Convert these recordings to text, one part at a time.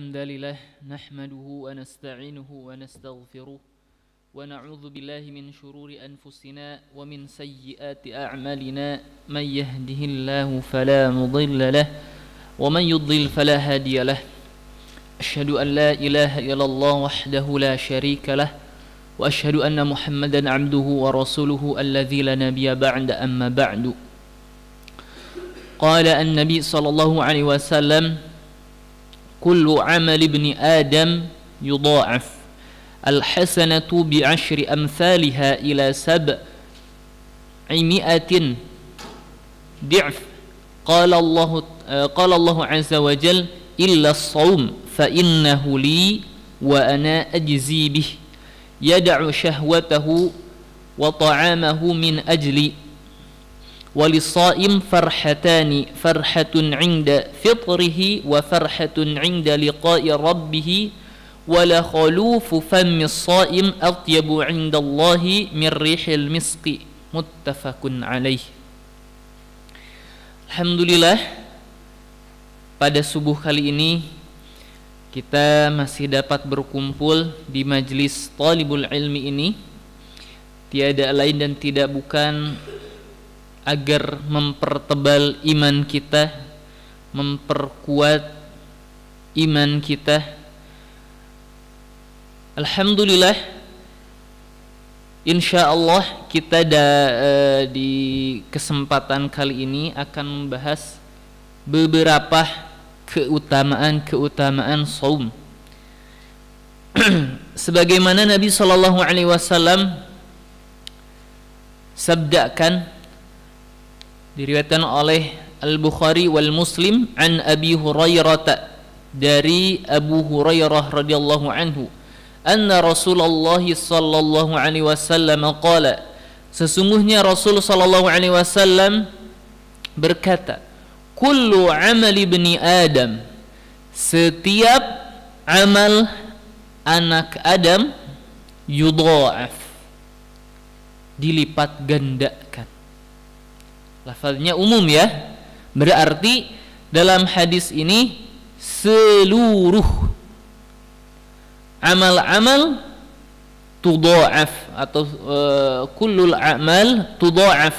الحمد لله نحمده ونستعينه ونستغفره ونعوذ بالله من شرور أنفسنا ومن سيئات أعمالنا من يهده الله فلا مضل له ومن يضلل فلا هادي له أشهد أن لا إله إلا الله وحده لا شريك له وأشهد أن محمدا عبده ورسوله الذي لا نبي بعد أما بعد قال النبي صلى الله عليه وسلم كل عمل ابن آدم يضاعف الحسنة بعشر أمثالها إلى 700 ضعف قال الله عز وجل إلا الصوم فإنه لي وأنا أجزي به يدع شهوته وطعامه من أجلي وللصائم فرحتان فرحة عند فطره وفرحة عند لقاء ربه ولخلوف فم الصائم أطيب عند الله من ريح المسك متفق عليه. Alhamdulillah, pada subuh kali ini kita masih dapat berkumpul di majlis Talibul Ilmi ini, tiada lain dan tidak bukan agar mempertebal iman kita, memperkuat iman kita. Alhamdulillah, insyaallah kita di kesempatan kali ini akan membahas beberapa keutamaan saum. Sebagaimana Nabi SAW sabdakan, diriwayatkan oleh Al-Bukhari wal Muslim an Abi Hurairah, dari Abu Hurairah radhiyallahu anhu, anna Rasulullah sallallahu alaihi wasallam qala, sesungguhnya Rasul sallallahu alaihi wasallam berkata, kullu amali ibni Adam, setiap amal anak Adam, yudha'af, dilipat gandakan. Lafaznya umum ya, berarti dalam hadis ini seluruh amal-amal tudha'af atau kullul a'mal tudha'af,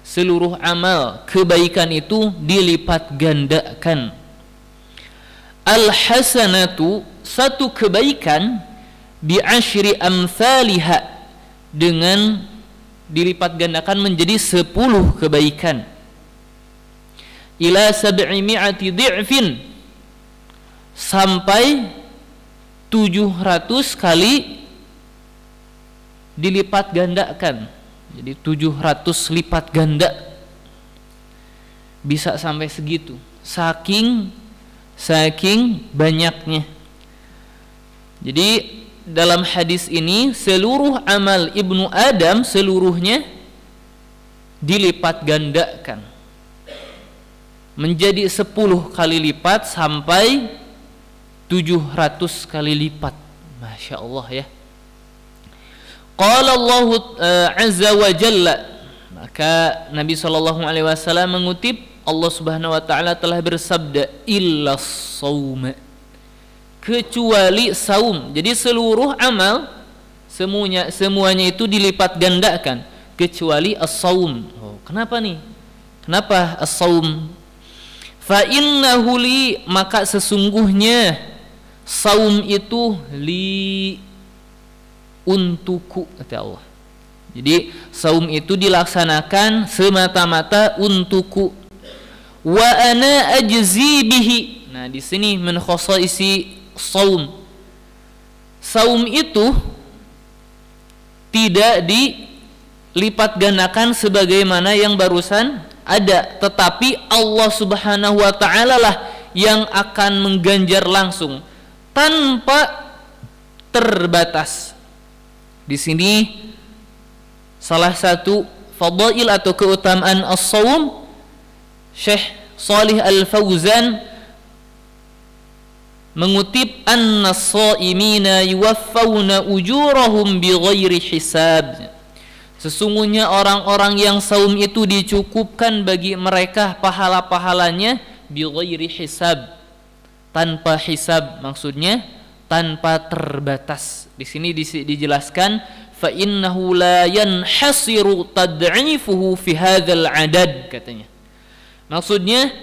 seluruh amal kebaikan itu dilipat gandakan. Al-hasanatu, satu kebaikan, bi asyri amsalihha, dengan dilipat gandakan menjadi 10 kebaikan. Ila 700 di'fin, sampai 700 kali dilipat gandakan. Jadi 700 lipat ganda, bisa sampai segitu, saking banyaknya. Jadi dalam hadis ini seluruh amal ibnu Adam seluruhnya dilipat gandakan menjadi 10 kali lipat sampai 700 kali lipat. Masya Allah ya. Qala Allah azza wa jalla, maka Nabi SAW mengutip, Allah Subhanahu wa taala telah bersabda, illa shaum, kecuali saum. Jadi seluruh amal semuanya itu dilipat gandakan kecuali as-saum. Kenapa nih? Kenapa as-saum? Fa innahu li, maka sesungguhnya saum itu li, untukku, kata Allah. Jadi saum itu dilaksanakan semata-mata untukku. Wa ana ajzi bihi. Nah, di sini min khasaisi saum. Saum itu tidak dilipat gandakan sebagaimana yang barusan ada, tetapi Allah Subhanahu wa taala lah yang akan mengganjar langsung tanpa terbatas. Di sini salah satu fadail atau keutamaan as-saum, Syekh Shalih Al-Fauzan mengutip, annas-shaimina yuwaffawna ujurahum bighairi hisab, sesungguhnya orang-orang yang saum itu dicukupkan bagi mereka pahala-pahalanya bighairi hisab, tanpa hisab, maksudnya tanpa terbatas. Di sini dijelaskan fa innahu la yanhasiru tad'ifuhu fi hadzal adad katanya. Maksudnya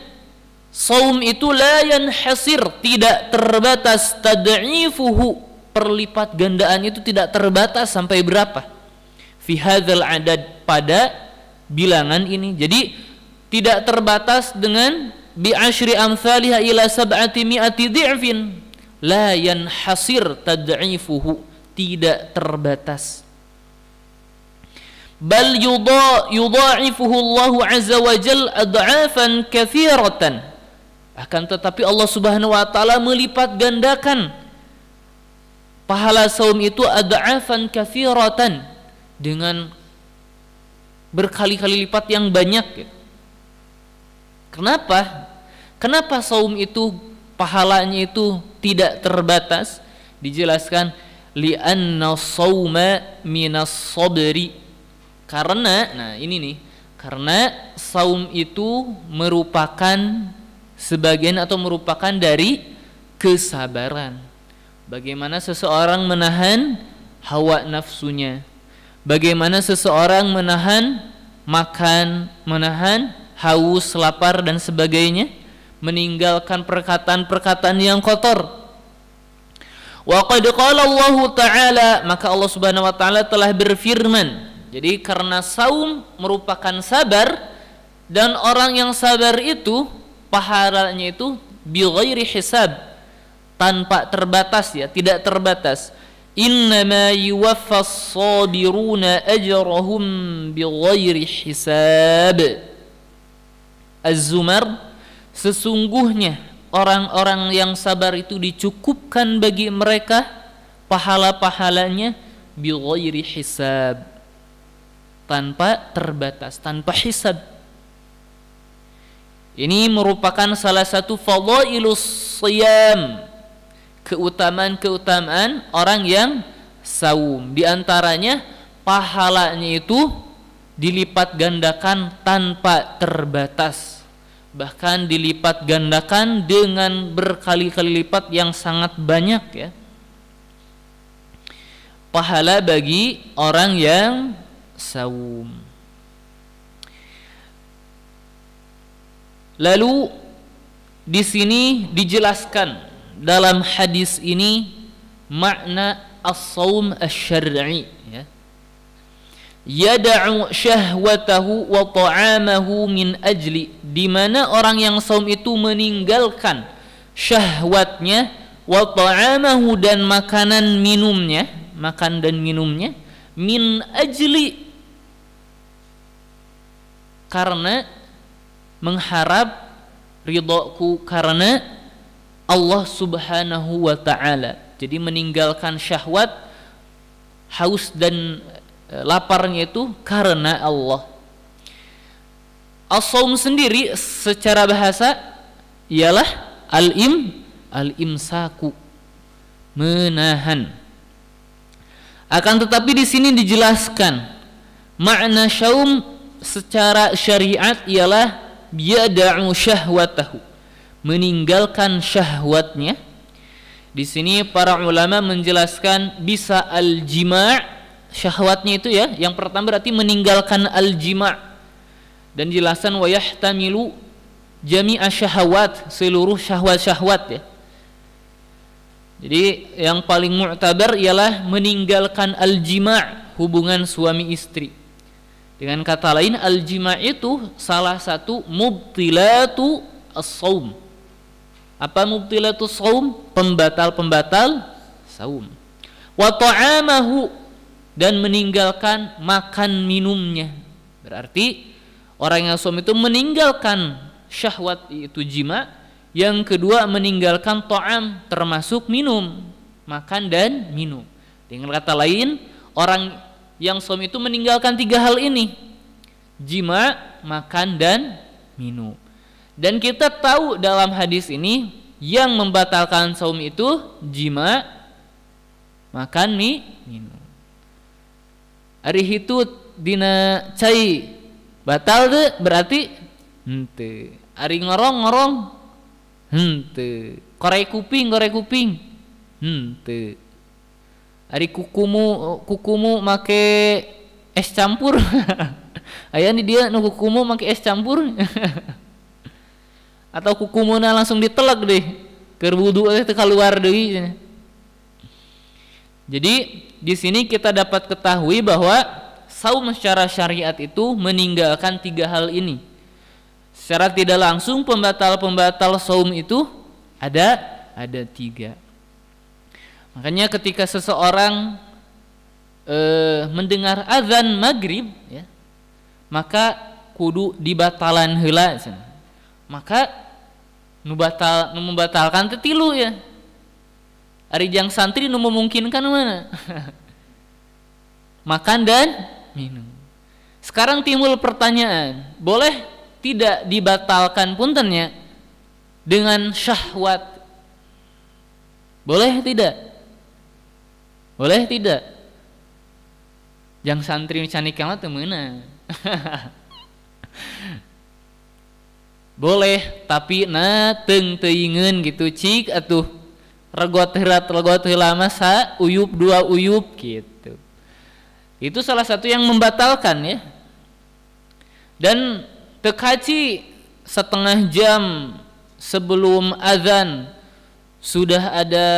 saum itu la yanhasir, tidak terbatas, tad'ifuhu, perlipat gandaan itu tidak terbatas sampai berapa, fi hadzal adad, pada bilangan ini. Jadi tidak terbatas dengan bi asyri amsalha ila sab'ati mi'ati dhi'fin, la yanhasir tad'ifuhu, tidak terbatas. Bal yudha'ifuhu Allahu azza wa jalla ad'afan katsiratan, akan tetapi Allah Subhanahu wa taala melipat gandakan pahala saum itu ad'afan katsiratan, dengan berkali-kali lipat yang banyak. Kenapa? Kenapa saum itu pahalanya itu tidak terbatas? Dijelaskan li'anna sauma minas sabri, karena, nah ini nih, karena saum itu merupakan sebagian atau merupakan dari kesabaran. Bagaimana seseorang menahan hawa nafsunya, bagaimana seseorang menahan makan, menahan haus, lapar dan sebagainya, meninggalkan perkataan-perkataan yang kotor. Wa qad qala Allah Ta'ala, maka Allah Subhanahu wa taala telah berfirman. Jadi karena saum merupakan sabar, dan orang yang sabar itu pahalanya itu bi ghairi hisab, tanpa terbatas, ya, tidak terbatas. Innama yuwaffas sabiruna ajrahum bi ghairi hisab. Az-Zumar, sesungguhnya orang-orang yang sabar itu dicukupkan bagi mereka pahala-pahalanya bi ghairi hisab, tanpa terbatas, tanpa hisab. Ini merupakan salah satu fadhailus shiyam, keutamaan-keutamaan orang yang saum. Di antaranya pahalanya itu dilipat gandakan tanpa terbatas, bahkan dilipat gandakan dengan berkali-kali lipat yang sangat banyak, ya, pahala bagi orang yang saum. Lalu di sini dijelaskan dalam hadis ini makna as-saum asy-syar'i, ya. Yada'u syahwatahu wa ta'amahu min ajli, di mana orang yang saum itu meninggalkan syahwatnya, wa ta'amahu, dan makanan minumnya, makan dan minumnya, min ajli, karena mengharap ridhaku, karena Allah Subhanahu wa ta'ala. Jadi meninggalkan syahwat, haus dan laparnya itu karena Allah. As-saum sendiri secara bahasa ialah al-imsaku, menahan. Akan tetapi di sini dijelaskan makna saum secara syariat ialah yada'u syahwatahu, meninggalkan syahwatnya. Di sini para ulama menjelaskan bisa al-jima', syahwatnya itu, ya, yang pertama berarti meninggalkan al-jima', dan jelasan wa yahtamilu jami'a syahawat, seluruh syahwat-syahwat, ya. Jadi yang paling mu'tabar ialah meninggalkan al-jima', hubungan suami istri. Dengan kata lain, al-jima' itu salah satu mubtilatu as-saum. Apa mubtilatu saum? Pembatal-pembatal saum. Wa ta'amahu, dan meninggalkan makan minumnya. Berarti orang yang saum itu meninggalkan syahwat, itu jima. Yang kedua meninggalkan ta'am, termasuk minum, makan dan minum. Dengan kata lain, orang yang saum itu meninggalkan tiga hal ini: jima, makan dan minum. Dan kita tahu dalam hadis ini yang membatalkan saum itu jima, makan, minum. Ari itu dina cai batal tuh berarti henteu. Ari ngorong-ngorong henteu. korek kuping teu. Ari kukumu make es campur. Aya di dia nu kukumu make es campur. Atau kukumuna langsung ditelek deh. Keur wudu teh keluar deui. Jadi di sini kita dapat ketahui bahwa saum secara syariat itu meninggalkan 3 hal ini. Secara tidak langsung pembatal saum itu ada 3. Makanya ketika seseorang mendengar azan maghrib ya, maka kudu dibatalan heula. Maka nu membatalkan teh 3 ya. Ari jang santri nu memungkinkan mana? Makan dan minum. Sekarang timbul pertanyaan, boleh tidak dibatalkan puntennya dengan syahwat? Boleh tidak? Boleh tidak? Jang santri canik mah teu meunang. Boleh, tapi teung teuingeun gitu cik atuh regot heula mah sa uyup 2 uyup gitu. Itu salah satu yang membatalkan ya. Dan teu kaci setengah jam sebelum azan sudah ada,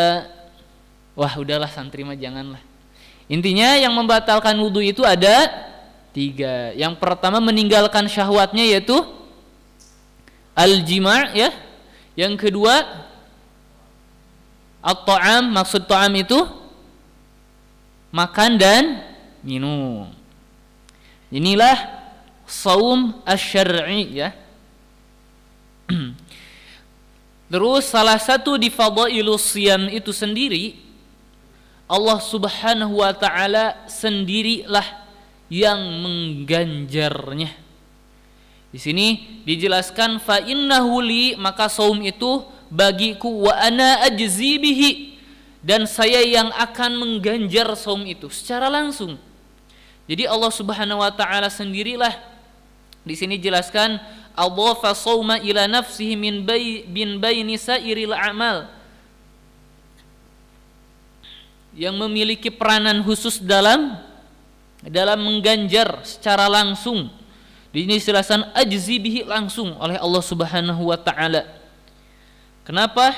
wah udahlah santri mah janganlah. Intinya yang membatalkan wudu itu ada 3. Yang pertama meninggalkan syahwatnya yaitu al-jima' ya. Yang kedua at-ta'am, maksud ta'am itu makan dan minum. Inilah saum asy-syar'i ya. Terus salah satu di fadailus shiyam itu sendiri, Allah Subhanahu wa taala sendirilah yang mengganjarnya. Di sini dijelaskan fa innahu li, maka saum itu bagiku, wa ana ajzi bihi, dan saya yang akan mengganjar saum itu secara langsung. Jadi Allah Subhanahu wa taala sendirilah di sini jelaskan adhafa sauma ila nafsihi min baini sairil a'mal, yang memiliki peranan khusus dalam mengganjar secara langsung. Di sini dijelaskan ajzi bihi, langsung oleh Allah Subhanahu wa taala. Kenapa?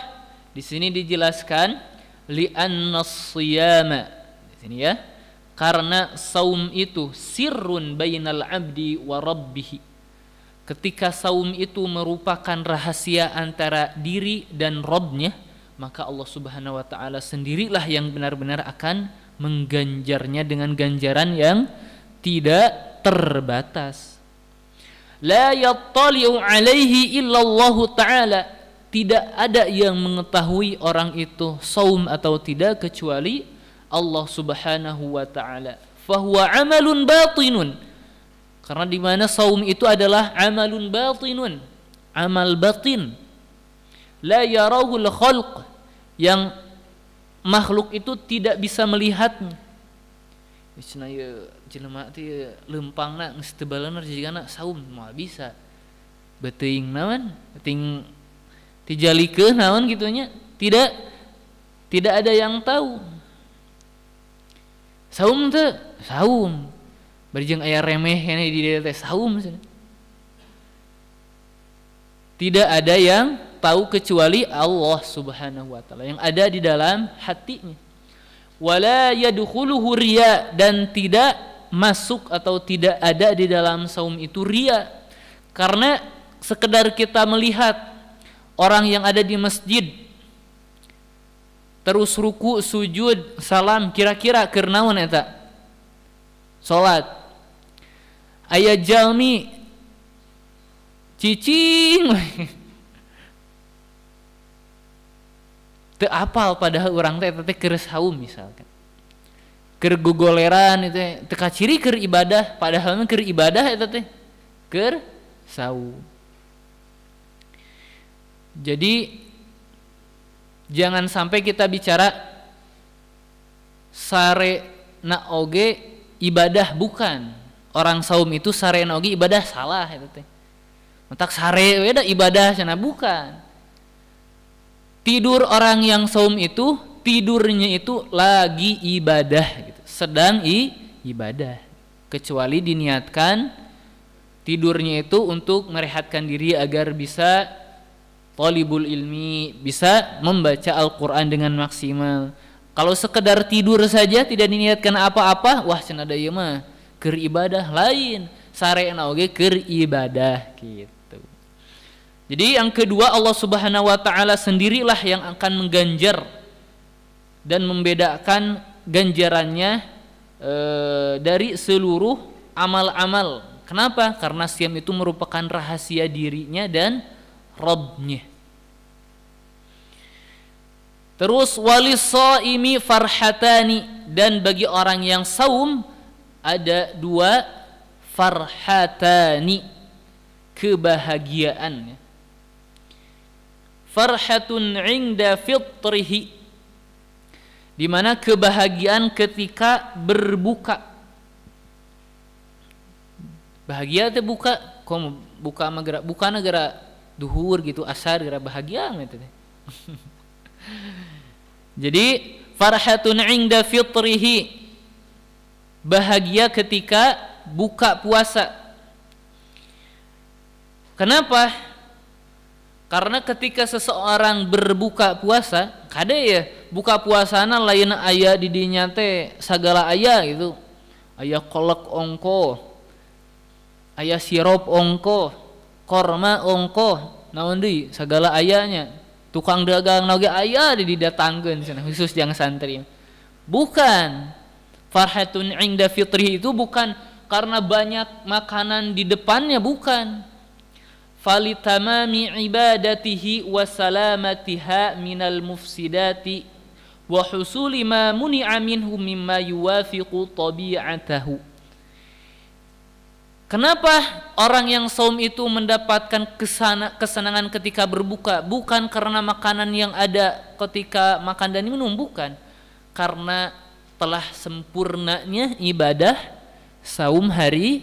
Di sini dijelaskan li'anna shiyama. Di sini ya. Karena saum itu sirrun bainal abdi wa rabbih. Ketika saum itu merupakan rahasia antara diri dan Rabbnya, maka Allah Subhanahu wa taala sendirilah yang benar-benar akan mengganjarnya dengan ganjaran yang tidak terbatas. La yattali'u alaihi illallahu ta'ala, tidak ada yang mengetahui orang itu saum atau tidak kecuali Allah Subhanahu wa ta'ala. Fahuwa amalun batinun, karena di mana saum itu adalah amalun batinun, amal batin. La yarahul khalq, yang makhluk itu tidak bisa melihatnya. Cenah ieu jelema teh leumpangna geus teu baleunna jigana saum moal bisa. Beuteing naon? Ting tijalikeun naon kitu nya? Tidak ada yang tahu. Saum teh saum. Bari jeung aya remeh keneh di dieu teh saum. Tidak ada yang tahu kecuali Allah Subhanahu wa taala, yang ada di dalam hatinya. Wala yadkhuluhu riya, dan tidak masuk atau tidak ada di dalam saum itu riya. Karena sekedar kita melihat orang yang ada di masjid terus ruku, sujud, salam, kira-kira keur naon eta? Salat. Aya jalmi cicing teu apal, padahal urang teh eta teh keur saum misalkan. Keur gogoleran itu teu kaciri keur ibadah, padahal mah keur ibadah eta teh keur saum. Jadi jangan sampai kita bicara sare na oge ibadah, bukan. Orang saum itu sare na oge ibadah, salah eta teh. Mentak sare we da ibadah cenah, bukan. tidur orang yang saum itu tidurnya itu lagi ibadah gitu, sedang ibadah, kecuali diniatkan tidurnya itu untuk merehatkan diri agar bisa thalibul ilmi, bisa membaca Al-Quran dengan maksimal. Kalau sekedar tidur saja tidak diniatkan apa-apa, wah cenah ieu mah keur ibadah lain, sareana oge keur ibadah gitu. Jadi yang kedua, Allah Subhanahu wa taala sendirilah yang akan mengganjar dan membedakan ganjarannya dari seluruh amal-amal. Kenapa? Karena siam itu merupakan rahasia dirinya dan Rabbnya. Terus walissaimi farhatani, dan bagi orang yang saum ada dua farhatani, kebahagiaan. Farhatun 'inda fitrihi, di mana kebahagiaan ketika berbuka. Bahagia teh buka, kok buka mah buka negara duhur gitu, asar gara bahagia gitu teh. Jadi farhatun 'inda fitrihi, bahagia ketika buka puasa. Kenapa? Karena ketika seseorang berbuka puasa, kade ya buka puasana lain aya di dinya teh sagala aya gitu. Aya kolak ongko, aya sirup ongko, korma ongko, naon deui sagala ayanya. Tukang dagang nage aya didatangkeun cenah khusus jang santri. Bukan. Farhatun 'inda fitri itu bukan karena banyak makanan di depannya, bukan. Falitamami ibadatihi wa salamatiha minal mufsidati wa husuli ma muni'a minhu mimma yuwafiqu tabi'atahu. Kenapa orang yang saum itu mendapatkan kesenangan ketika berbuka? Bukan karena makanan yang ada ketika makan dan minum, bukan. Karena telah sempurnanya ibadah saum hari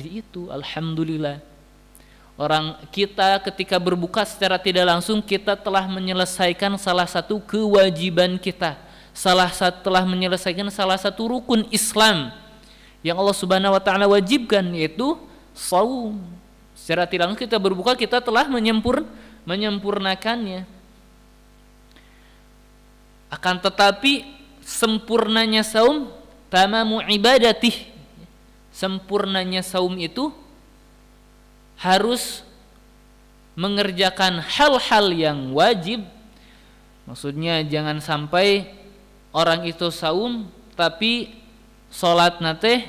itu. Alhamdulillah. Orang kita ketika berbuka secara tidak langsung kita telah menyelesaikan salah satu kewajiban kita, telah menyelesaikan salah satu rukun Islam yang Allah Subhanahu wa taala wajibkan, yaitu saum. Secara tidak langsung kita berbuka, kita telah menyempurnakannya. Akan tetapi sempurnanya saum tamamu ibadatih, sempurnanya saum itu harus mengerjakan hal-hal yang wajib. Maksudnya jangan sampai orang itu saum tapi salat nate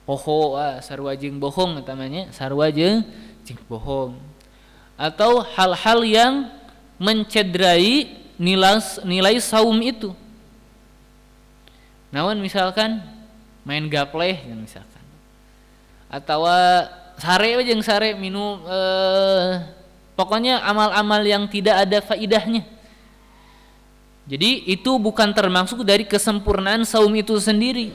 poho, sarua jeung bohong namanya, sarua jeung bohong. Atau hal-hal yang mencederai nilai saum itu. Namun misalkan main gapleh misalkan, atau sare jeung sare minum, pokoknya amal-amal yang tidak ada faidahnya. Jadi itu bukan termasuk dari kesempurnaan saum itu sendiri.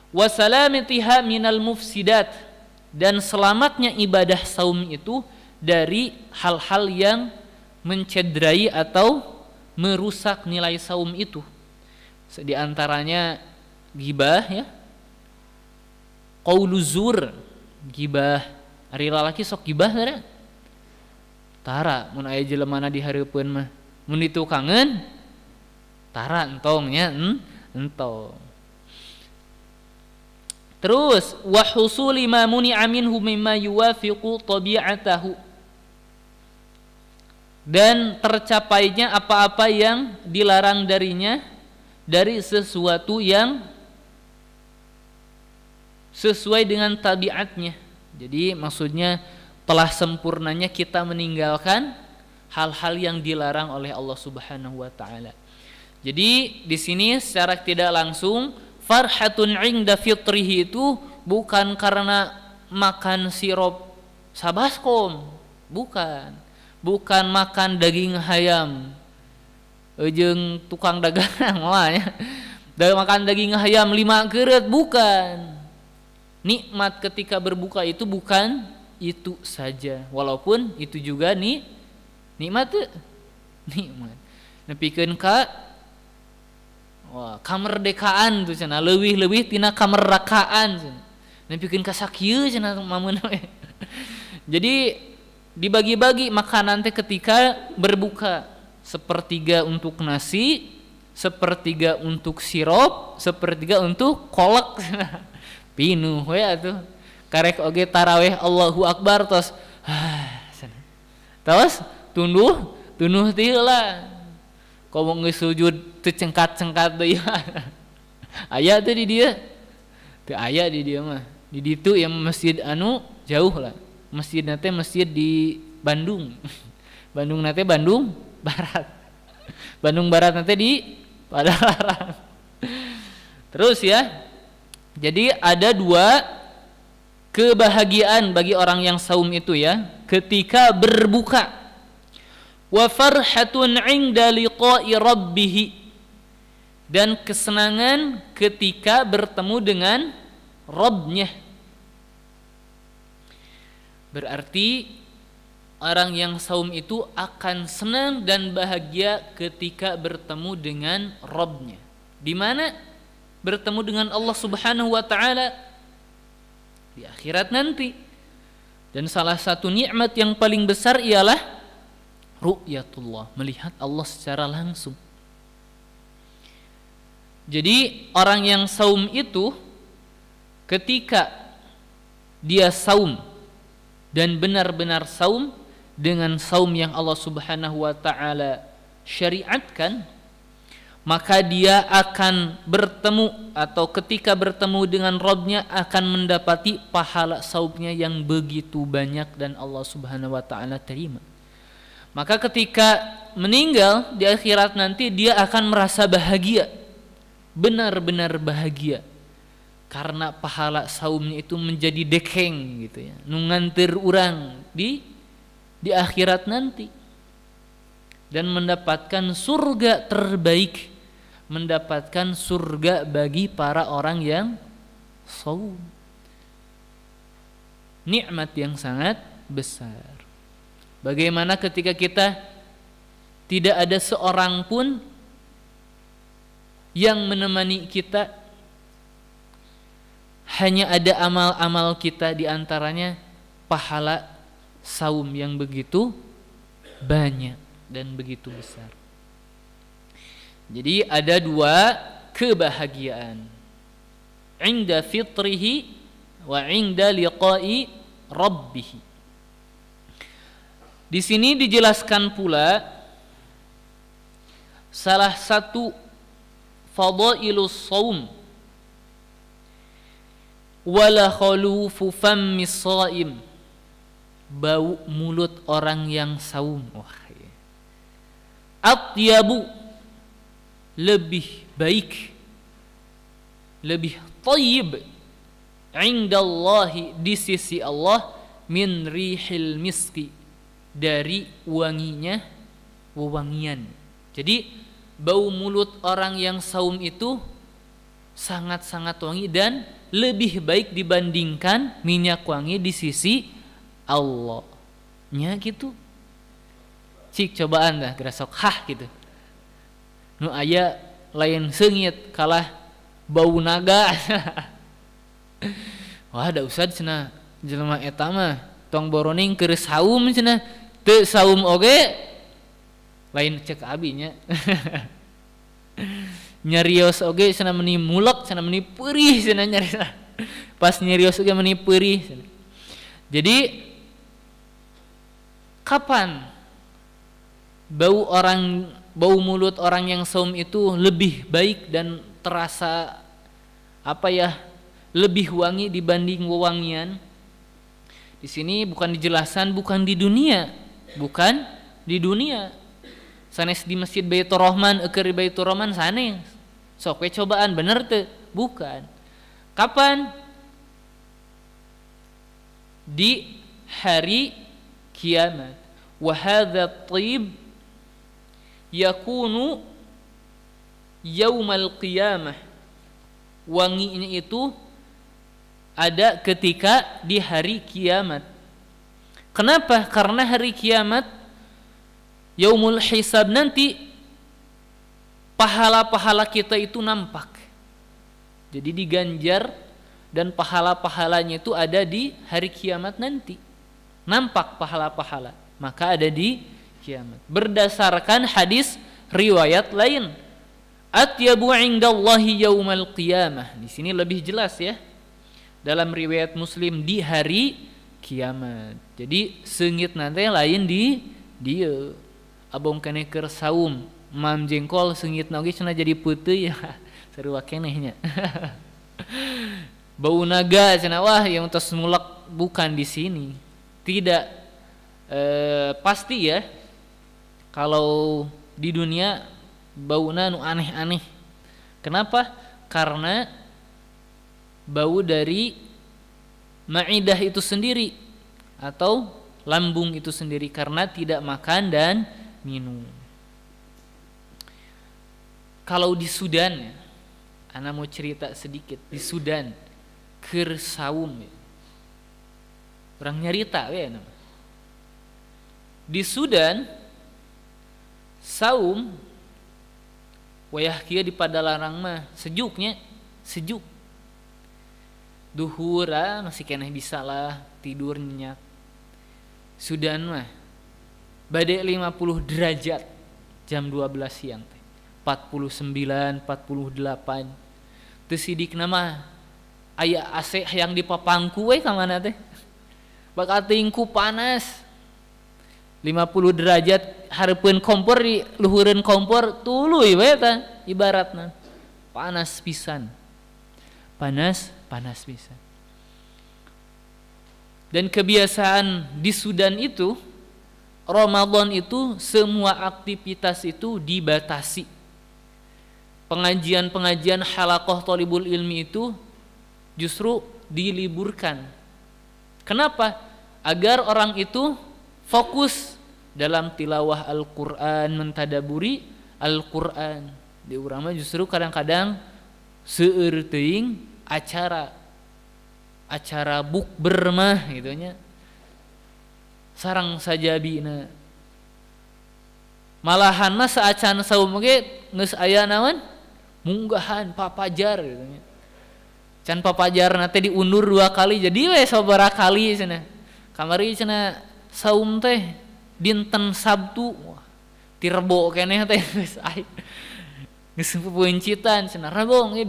Wasalamatiha minal mufsidat, dan selamatnya ibadah saum itu dari hal-hal yang mencederai atau merusak nilai saum itu. Di antaranya gibah ya, qauluzur, gibah. Ari lalaki sok gibah tara mun aya jelemana dihareupeun mah, mun ditukangeun tara entong nya entong. Terus wa husuli ma muni'a minhu mimma yuwafiqu tabi'atahu, dan tercapainya apa-apa yang dilarang darinya dari sesuatu yang sesuai dengan tabiatnya. Jadi maksudnya telah sempurnanya kita meninggalkan hal-hal yang dilarang oleh Allah Subhanahu wa taala. Jadi di sini secara tidak langsung farhatun 'inda fitrihi itu bukan karena makan sirup sabaskom, bukan. Bukan makan daging hayam. Jeung tukang dagang mah ya. Makan daging hayam 5 keureut, bukan. Nikmat ketika berbuka itu bukan itu saja, walaupun itu juga nikmat nikmat. Nepikeun ka kamerdekaan tuh cenah, leuwih-leuwih tina kamerakaan cenah. Nepikeun ka sakieu cenah mamun we. Jadi dibagi-bagi makanan teh ketika berbuka, sepertiga untuk nasi, sepertiga untuk sirup, sepertiga untuk kolak. Pinuh we atuh. Karek oge tarawih Allahu Akbar tos. Tos tunduh ti heula. Komo geus sujud teu cengkat-cengkat deui. Aya teh di dieu? Teu aya di dieu mah. Di ditu yang masjid anu jauh lah. Masjidna teh masjid di Bandung. Bandung nate Bandung Barat. Bandung Barat nanti di Padalarang. Terus ya. Jadi ada 2 kebahagiaan bagi orang yang saum itu ya, ketika berbuka. Wa farhatun 'inda liqa'i rabbih. Dan kesenangan ketika bertemu dengan Rabb-nya. Berarti orang yang saum itu akan senang dan bahagia ketika bertemu dengan Rabb-nya. Di mana? Bertemu dengan Allah Subhanahu wa taala di akhirat nanti. Dan salah satu nikmat yang paling besar ialah ru'yatullah, melihat Allah secara langsung. Jadi orang yang saum itu ketika dia saum dan benar-benar saum dengan saum yang Allah Subhanahu wa taala syariatkan, maka dia akan bertemu atau ketika bertemu dengan Rabb-nya akan mendapati pahala saumnya yang begitu banyak dan Allah Subhanahu wa taala terima. Maka ketika meninggal di akhirat nanti dia akan merasa bahagia, benar-benar bahagia. Karena pahala saumnya itu menjadi dekeng gitu ya, nu nganteur urang di akhirat nanti, dan mendapatkan surga terbaik, mendapatkan surga bagi para orang yang saum. Nikmat yang sangat besar. Bagaimana ketika kita tidak ada seorang pun yang menemani kita, hanya ada amal-amal kita, di antaranya pahala saum yang begitu banyak dan begitu besar. Jadi ada 2 kebahagiaan, inda fitrihi wa inda liqa'i rabbih. Di sini dijelaskan pula salah satu fadailus saum, wala khalufu fammis shaim, bau mulut orang yang saum. Atyabu, lebih baik, lebih thayyib, indallahi, di sisi Allah, min rihil miski, dari wanginya wewangian. Jadi bau mulut orang yang saum itu sangat-sangat wangi dan lebih baik dibandingkan minyak wangi di sisi Allah. Nya gitu. Cik cobaan dah geura sok gitu. Nu aya lain seungit kalah bau naga. Wah, da usad cenah jelema eta mah tong boroning keur saum cenah, teu saum oge lain cek abi nya. Nyarios oge cenah meuni mulek, cenah meuni peurih cenah nyari. Pas nyarios oge meuni peurih cenah. Jadi kapan bau mulut orang yang saum itu lebih baik dan terasa lebih wangi dibanding wewangian? Di sini bukan dijelaskan, bukan di dunia. Sanes di Masjid Baitur Rahman, keur di Baitur Rahman sanes. Sok we cobaan bener teu? Bukan. Kapan? Di hari kiamat. Wa hadza at-thib yakunu yaumal qiyamah. Wanginya itu ada ketika di hari kiamat. Kenapa? Karena hari kiamat yaumul hisab nanti pahala-pahala kita itu nampak. Jadi diganjar dan pahala-pahalanya itu ada di hari kiamat nanti. Nampak pahala-pahala, maka ada di kiamat. Berdasarkan hadis riwayat lain, atyabu indallahi yaumal qiyamah. Di sini lebih jelas ya. Dalam riwayat Muslim di hari kiamat. Jadi seungit nanti lain di dia. Abong kene keur saum, mam jengkol seungit oge cenah jadi peuteui ya. Sarua kenehnya. Bau naga cenah wah yang tos mulak bukan di sini. Tidak pasti ya. Kalau di dunia bauna nu aneh-aneh. Kenapa? Karena bau dari ma'idah itu sendiri atau lambung itu sendiri karena tidak makan dan minum. Kalau di Sudan ya, ana mau cerita sedikit di Sudan keur saum ya. Orang nyarita we nama. Di Sudan saum wayah kieu di Padalarang mah sejuknya, sejuk. Duhur masih keneh bisa lah tidur nyenyak. Sudan mah bade 50 derajat jam 12 siang teh. 49, 48. Teu sidik nama aya AC hayang dipapangku we ka mana teh. Bakal tingku panas. 50 derajat hareupeun kompor di luhureun kompor tuluy we tah ibaratna. Panas pisan. Panas pisan. Dan kebiasaan di Sudan itu Ramadan itu semua aktivitas itu dibatasi. Pengajian-pengajian halaqah thalibul ilmi itu justru diliburkan. Kenapa? Agar orang itu fokus dalam tilawah Al-Qur'an, mentadaburi Al-Qur'an. Di urang mah justru kadang-kadang seueur teuing acara bukber mah gitu nya. Sareng sajabina. Malahan mah saacan saum ge geus aya naon? Munggahan papajar gitu nya. Can papajar teh diundur 2 kali jadi we sabaraha kali cenah. Kamari cenah saum teh dinten Sabtu. Wah, ti Rebo keneh teh geus aya. Geus peuncitan cenah Rebo ge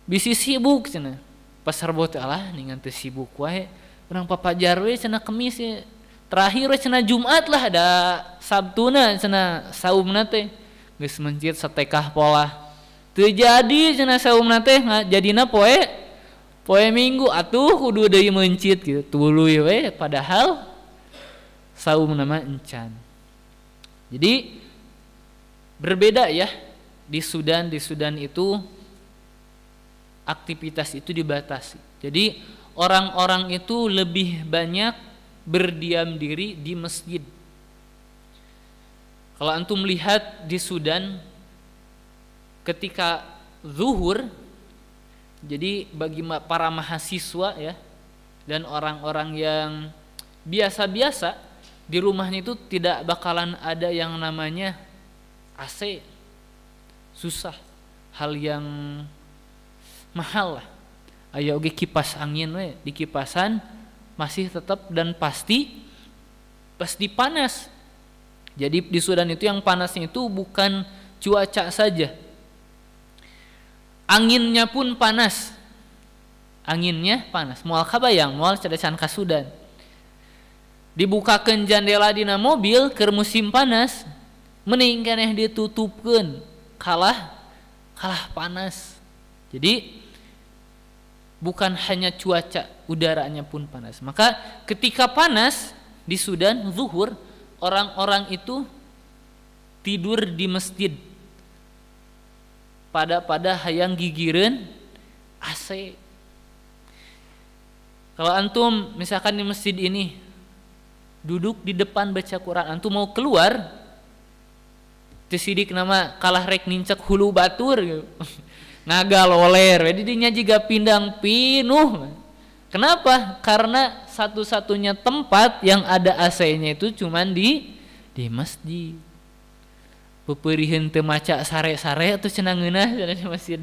bisi sibuk cenah. Pas Rebo teh alah ningan teu sibuk wae. Urang papajar we cenah Kemis ya. Terakhir we cenah Jumat lah ada Sabtuna cenah saumna teh. Geus mencit satekah pola. Teu jadi cenah saumna teh jadina poe Minggu atuh kudu deui mencit gitu. Tuluy we padahal saumna mah encan. Jadi berbeda ya di Sudan itu aktivitas itu dibatasi. Jadi orang-orang itu lebih banyak berdiam diri di masjid. Kalau antum lihat di Sudan ketika zuhur, jadi bagi para mahasiswa ya dan orang-orang yang biasa-biasa di rumahnya itu tidak bakalan ada yang namanya AC. Susah, hal yang mahal lah. Aya oge kipas angin we, di kipasan masih tetap dan pasti panas. Jadi di Sudan itu yang panasnya itu bukan cuaca saja. Anginnya pun panas. Anginnya panas. Moal kabayang, moal cadecan ka Sudan. Dibukakeun jendela dina mobil keur musim panas, mending keneh ditutupkeun. Kalah panas. Jadi bukan hanya cuaca, udaranya pun panas. Maka ketika panas di Sudan zuhur, orang-orang itu tidur di masjid. Pada hayang gigireun AC. Kalau antum misalkan di masjid ini duduk di depan baca Quran, antum mau keluar teu sidik nama kalah rek nincek hulu batur gitu. Ngagaloler, jadi dinya juga pindang pinuh. Kenapa? Karena satu-satunya tempat yang ada AC-nya itu cuman di di masjid. Pepeuriheun teu maca sare-sare atuh cenah ngeunah cenah di masjid.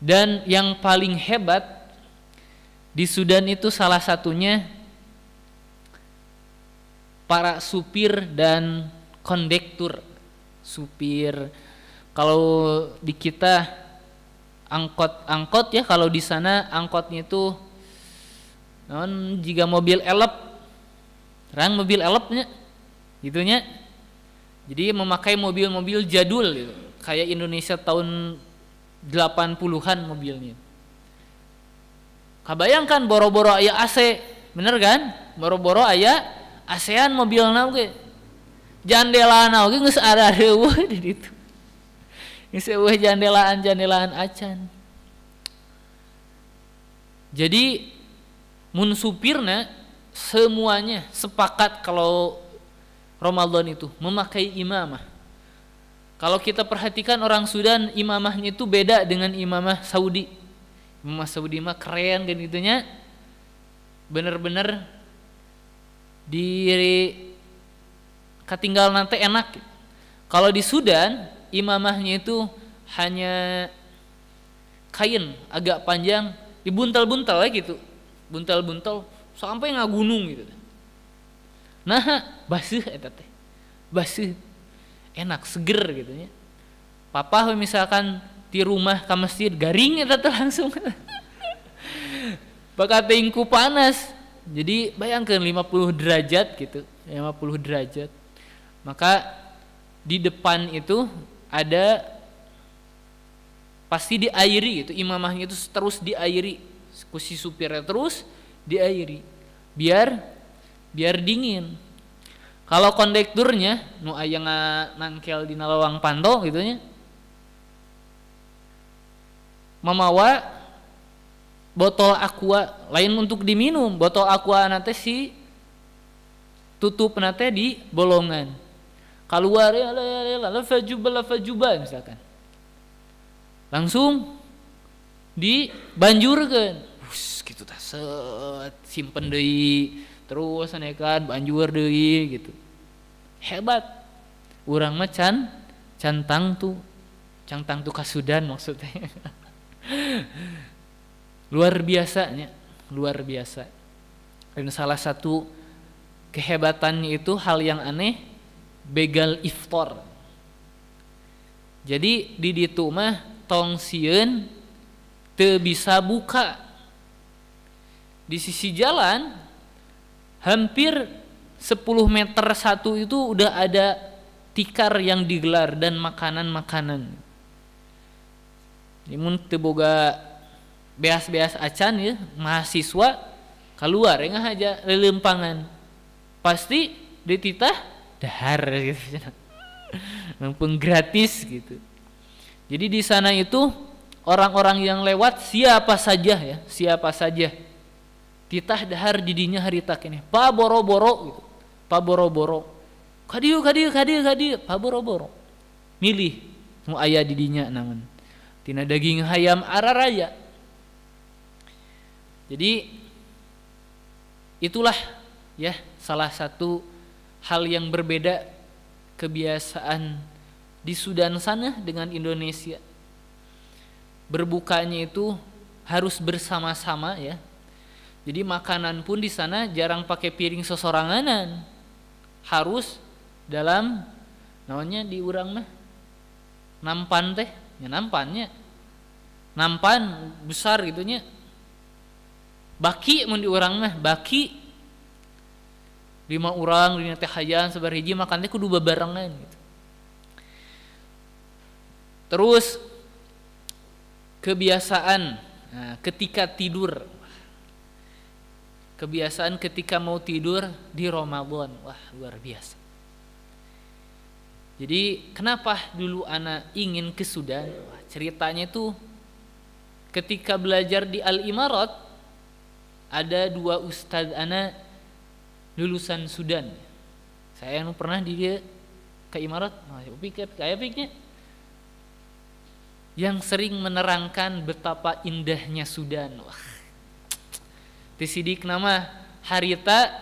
Dan yang paling hebat di Sudan itu salah satunya para supir dan kondektur. Supir, kalau di kita angkot ya, kalau di sana angkotnya itu jika mobil elep, terang mobil elepnya gitunya. Jadi memakai mobil-mobil jadul gitu, kayak Indonesia tahun 80-an mobilnya. Kabayangkan boro-boro aya AC, bener kan? Boro-boro aya ASEAN mobilna oge. Jandelana oge geus ada heueuh di ditu. Geus eueuh jandelaan acan. Jadi mun supirna semuanya sepakat kalau Ramadan itu memakai imamah. Kalau kita perhatikan orang Sudan, imamahnya itu beda dengan imamah Saudi. Imamah Saudi mah keren kan gitunya. Bener-bener di katinggal nanti enak. Kalau di Sudan, imamahnya itu hanya kain agak panjang, dibuntal-buntal gitu. Buntal-buntal sampai ngagunung gitu. Nah, basuh eta teh. Basuh. Enak, seger gitu ya. Papa misalkan di rumah ke masjid garing eta teh langsung. Bakal teuing panas. Jadi bayangkan 50 derajat gitu, 50 derajat. Maka di depan itu ada pasti diairi gitu, imamahnya itu terus diairi, si supirnya terus diairi biar dingin. Kalau kondekturnya nu aya nangkel dina lawang panto gitu nya, mamawa botol aqua lain untuk diminum, botol aqua nate si tutup nate di bolongan. Keluar ya lafajuba misalkan. Langsung dibanjurkeun. Gitu tah set simpen deui terus anekan banjur deui gitu. Hebat. Urang mah cantang tuh ka Sudan maksudnya. Luar biasanya, luar biasa. Dan salah satu kehebatannya itu hal yang aneh, begal iftar. Jadi di ditu mah tong sieun teu bisa buka. Di sisi jalan hampir 10 meter satu itu udah ada tikar yang digelar dan makanan-makanan. Mun teu boga beas-beas acan ya, mahasiswa keluar ya aja lelempangan. Pasti dititah dahar gitu. Mumpung gratis gitu. Jadi di sana itu orang-orang yang lewat siapa saja titah dahar didinya harita keneh pa boro-boro gitu. Pa boro-boro. Kadieu pa boro-boro. Milih nu aya didinya naon. Tina daging hayam araraya. Jadi itulah ya salah satu hal yang berbeda kebiasaan di Sudan sana dengan Indonesia. Berbukanya itu harus bersama-sama ya. Jadi makanan pun di sana jarang pakai piring sesoranganan. Harus dalam namanya di urang mah nampan teh, ya nampannya. Nampan besar gitunya. Baki mun di urang mah baki 5 urang dina teh hayang sabar hiji makan teh kudu babarengan gitu. Terus kebiasaan ketika tidur. Kebiasaan ketika mau tidur di Ramadan. Wah, luar biasa. Jadi kenapa dulu anak ingin ke Sudan? Wah, ceritanya itu ketika belajar di Al-Imarat ada 2 ustadz anak lulusan Sudan. Saya yang pernah dia ke Imarat, pikirnya yang sering menerangkan betapa indahnya Sudan. Wah, tisidik nama harita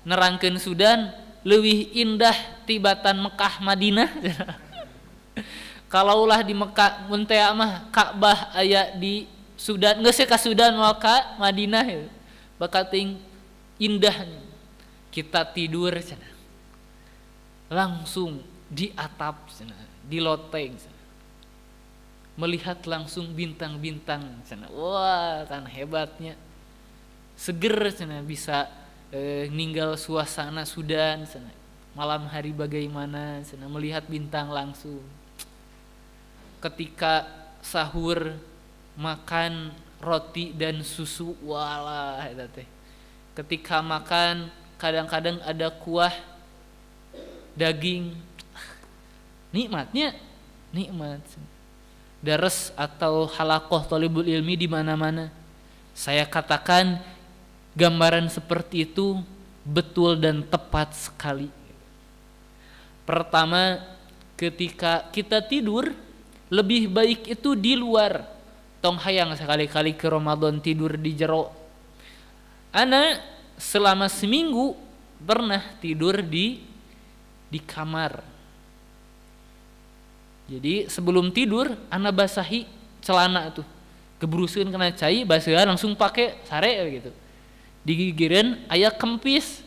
nerangkeun Sudan leuwih indah tibatan Mekah Madinah. Kalaulah di Mekah mun teh mah Ka'bah aya di Sudan, geus ka Sudan moal ka Madinah ya. Bakal ting indahnya. Kita tidur cenah. Langsung di atap cenah, di loteng cenah. Melihat langsung bintang-bintang cenah. Wah, kan hebatnya. Seger cenah bisa ninggal suasana Sudan cenah. Malam hari bagaimana cenah melihat bintang langsung. Ketika sahur makan roti dan susu, walah eta teh. Ketika makan kadang-kadang ada kuah daging. Nikmatnya nikmat. Dares atau halaqah thalibul ilmi di mana-mana. Saya katakan gambaran seperti itu betul dan tepat sekali. Pertama, ketika kita tidur lebih baik itu di luar. Tong hayang sekali-kali ke Ramadan tidur di jero. Ana selama seminggu pernah tidur di kamar. Jadi sebelum tidur ana basahi celana tuh. Gebruseun kena cai, basahan langsung pakai sare gitu. Digigireun aya kempis.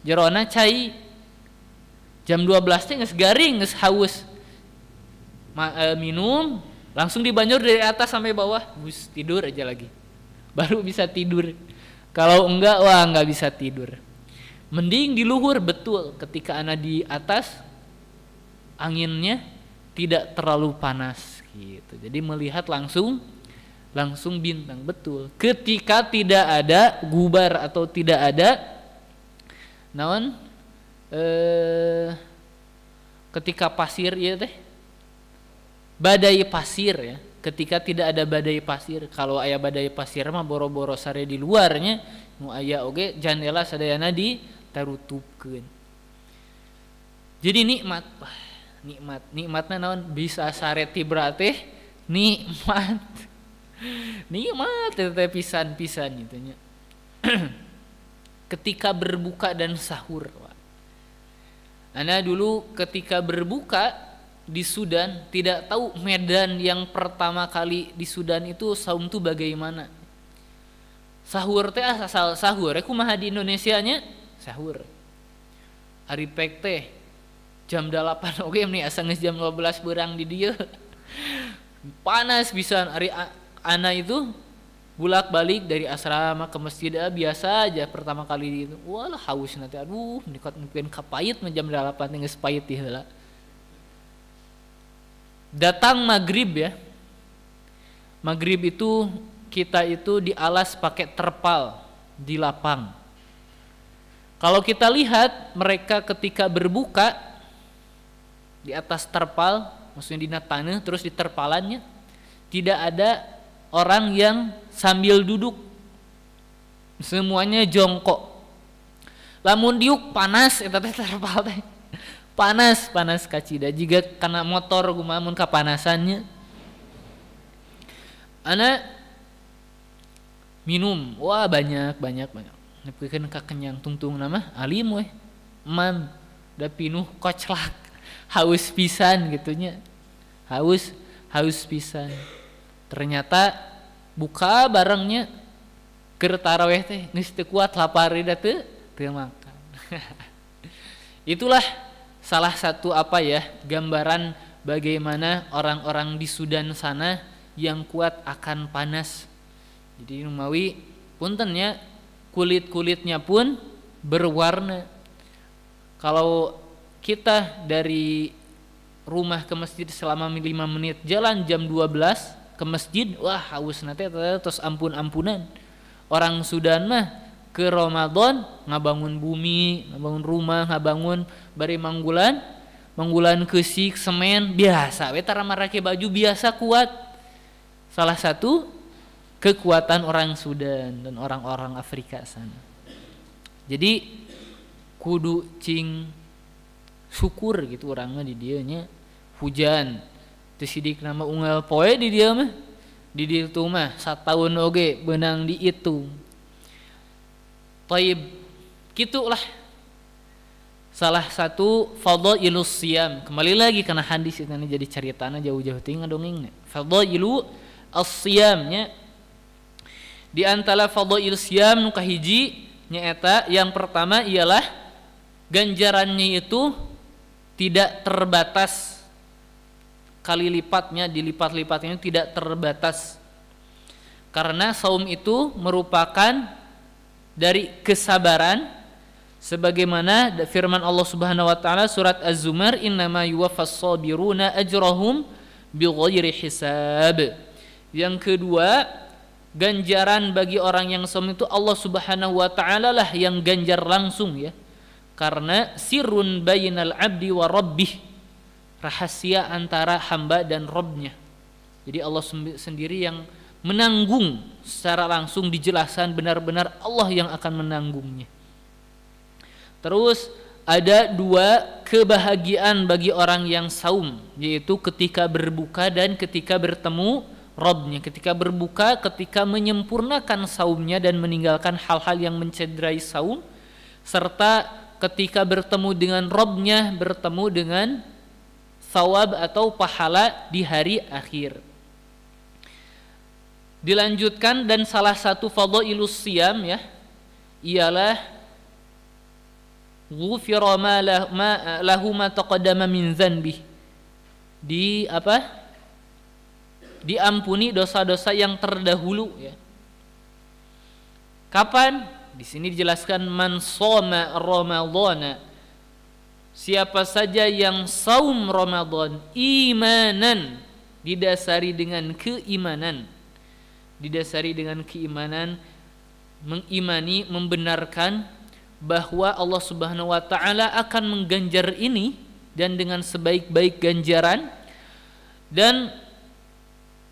Jerona cai. Jam 12 teh geus garing, geus haus. Minum langsung dibanjur dari atas sampai bawah, bus tidur aja lagi, baru bisa tidur. Kalau enggak, wah enggak bisa tidur. Mending di luhur, betul, ketika ana di atas anginnya tidak terlalu panas gitu, jadi melihat langsung bintang, betul. Ketika tidak ada gubar atau tidak ada naon ketika pasir ya teh, badai pasir ya, ketika tidak ada badai pasir. Kalau aya badai pasir mah boro-boro sare di luarnya, nu aya oge jandela sadayana ditarutupkeun. Jadi nikmatna naon, bisa sare tibra teh nikmat teh pisan-pisan gitu nya. Ketika berbuka dan sahur. Ana dulu ketika berbuka di Sudan tidak tahu medan yang pertama kali di Sudan itu saum tuh bagaimana. Sahur teh asal sahur kumaha di Indonesianya sahur. Ari pek teh jam 8 oge nih asa geus jam 12 beurang di dieu. Panas pisan ari ana itu bulak-balik dari asrama ke masjid biasa aja pertama kali itu. Walah haus nanti, aduh nikot mungkin kapait jam 8 teh geus pait ti heula. Datang maghrib ya, maghrib itu kita itu di alas pakai terpal di lapang. Kalau kita lihat mereka ketika berbuka di atas terpal, maksudnya di tanah terus di terpalannya tidak ada orang yang sambil duduk, semuanya jongkok. Lamun diuk panas eta teh terpal teh. Panas kacida jika karena motor gumamun kapanasannya. Ana minum, wah banyak. Nepikeun ka kenyang tungtung nama alim we. Mam da pinuh koclak. Haus pisan gitunya. Haus pisan. Ternyata buka barengnya keur tarawih teh geus teu kuat lapar da teu makan. Itulah salah satu gambaran bagaimana orang-orang di Sudan sana yang kuat akan panas. Jadi numawi puntennya kulit-kulitnya pun berwarna. Kalau kita dari rumah ke masjid selama 5 menit jalan jam 12 ke masjid, wah haus nanti terus ampun-ampunan. Orang Sudan mah ke Ramadan ngabangun bumi, ngabangun rumah, ngabangun bari manggulan keusik semen biasa we tara marake baju biasa kuat. Salah satu kekuatan orang Sudan dan orang-orang Afrika sana. Jadi kudu cing syukur gitu orangnya di dieu nya. Hujan teu sidik nama unggal poe di dieu mah. Di ditu mah sataun oge beunang diitung. Taib, gitulah salah satu fadhailus siyam. Kembali lagi karena hadis itu jadi caritana jauh-jauh ting ngadongengna. Fadhailu as-siyamnya di antara fadhail siyam nu kahiji nyaeta yang pertama ialah ganjarannya itu tidak terbatas, kali lipatnya dilipat-lipatnya tidak terbatas. Karena saum itu merupakan dari kesabaran sebagaimana firman Allah Subhanahu wa taala surat Az-Zumar, innama yuwaffas sabiruna ajrahum bighairi hisab. Yang kedua, ganjaran bagi orang yang saum itu Allah Subhanahu wa taala lah yang ganjar langsung ya. Karena sirrun bainal abdi wa rabbih, rahasia antara hamba dan Rabbnya. Jadi Allah sendiri yang menanggung secara langsung, dijelaskan benar-benar Allah yang akan menanggungnya. Terus ada dua kebahagiaan bagi orang yang saum, yaitu ketika berbuka dan ketika bertemu Rabbnya. Ketika berbuka, ketika menyempurnakan saumnya dan meninggalkan hal-hal yang mencederai saum, serta ketika bertemu dengan Rabbnya, bertemu dengan thawab atau pahala di hari akhir. Dilanjutkan, dan salah satu fadhailus siyam ya ialah ghufira ma lahu ma taqaddama min dzanbi. Diampuni dosa-dosa yang terdahulu ya. Kapan? Di sini dijelaskan man shoma ramadhana, siapa saja yang saum Ramadan imanan, didasari dengan keimanan, mengimani, membenarkan bahwa Allah Subhanahu wa taala akan mengganjar ini dan dengan sebaik-baik ganjaran, dan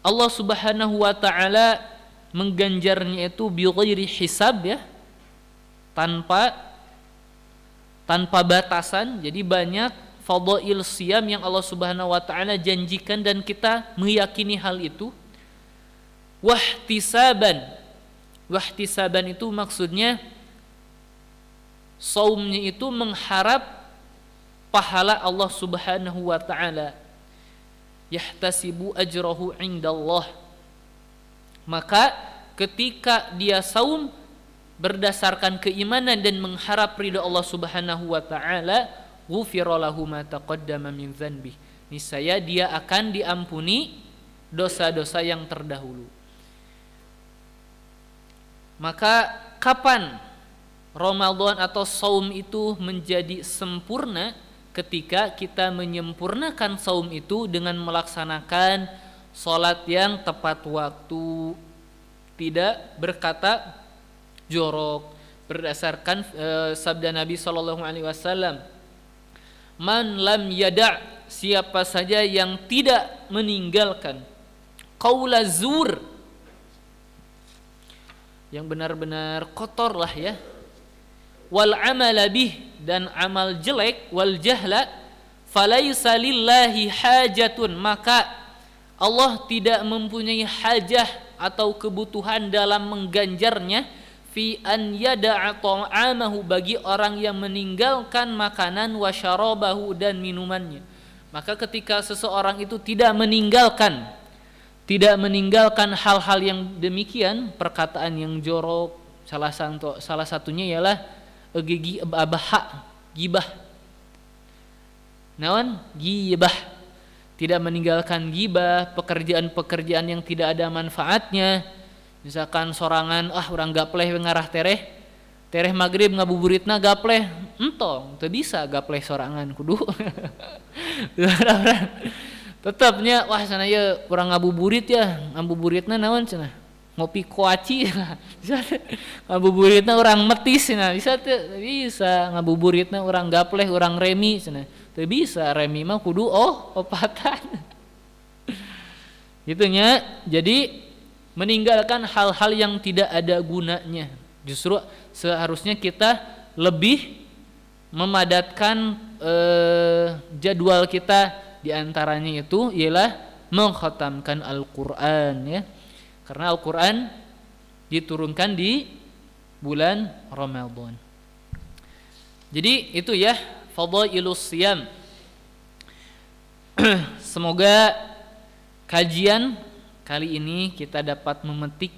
Allah Subhanahu wa taala mengganjarnya itu bighairi hisab ya, tanpa batasan. Jadi banyak fadhail siyam yang Allah Subhanahu wa taala janjikan dan kita meyakini hal itu. Wahtisaban itu maksudnya saumnya itu mengharap pahala Allah Subhanahu wa taala. Yahtasibu ajrahu indallah. Maka ketika dia saum berdasarkan keimanan dan mengharap ridha Allah Subhanahu wa taala, ghufira lahu ma taqaddama min dzanbi. Niscaya dia akan diampuni dosa-dosa yang terdahulu. Maka kapan Ramadan atau saum itu menjadi sempurna? Ketika kita menyempurnakan saum itu dengan melaksanakan salat yang tepat waktu, tidak berkata jorok, berdasarkan sabda Nabi SAW, man lam yada', siapa saja yang tidak meninggalkan qaula zur, yang benar-benar kotor lah ya, wal amala bih, dan amal jelek, wal jahla, falaisa lillahi hajatun, maka Allah tidak mempunyai hajah atau kebutuhan dalam mengganjarnya, fi an yada'a ta'amahu, bagi orang yang meninggalkan makanan, wa syarabahu, dan minumannya. Maka ketika seseorang itu tidak meninggalkan hal-hal yang demikian, perkataan yang jorok, salah satunya ialah gibah. Naon? Gibah. Tidak meninggalkan gibah, pekerjaan-pekerjaan yang tidak ada manfaatnya. Misalkan sorangan, urang gapleh ngarah tereh maghrib ngabuburitna gapleh, entong teu bisa gapleh sorangan kudu. Tetapnya sana ya urang ngabuburit ya, ngabuburitna naon cenah? Ngopi koaci. Ngabuburitna urang metis cenah, bisa ngabuburitna urang gapleh, urang remi cenah. Teu bisa, remi mah kudu opatan. Gitunya. Jadi meninggalkan hal-hal yang tidak ada gunanya. Justru seharusnya kita lebih memadatkan jadwal kita, diantaranya itu ialah mengkhatamkan Al-Quran ya. Karena Al-Quran diturunkan di bulan Ramadan. Jadi itu ya Fadailus Siyam. Semoga kajian kali ini kita dapat memetik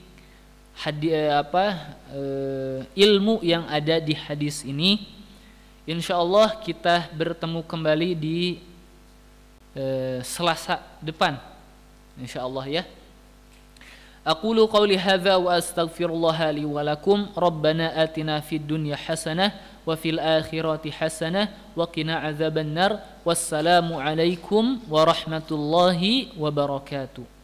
ilmu yang ada di hadis ini. Insyaallah kita bertemu kembali di Selasa depan. Insyaallah ya. Aqulu qawli hadza wa astaghfirullaha li wa lakum. Rabbana atina fid dunya hasanah wa fil akhirati hasanah wa qina adzabannar. Wassalamu alaikum warahmatullahi wabarakatuh.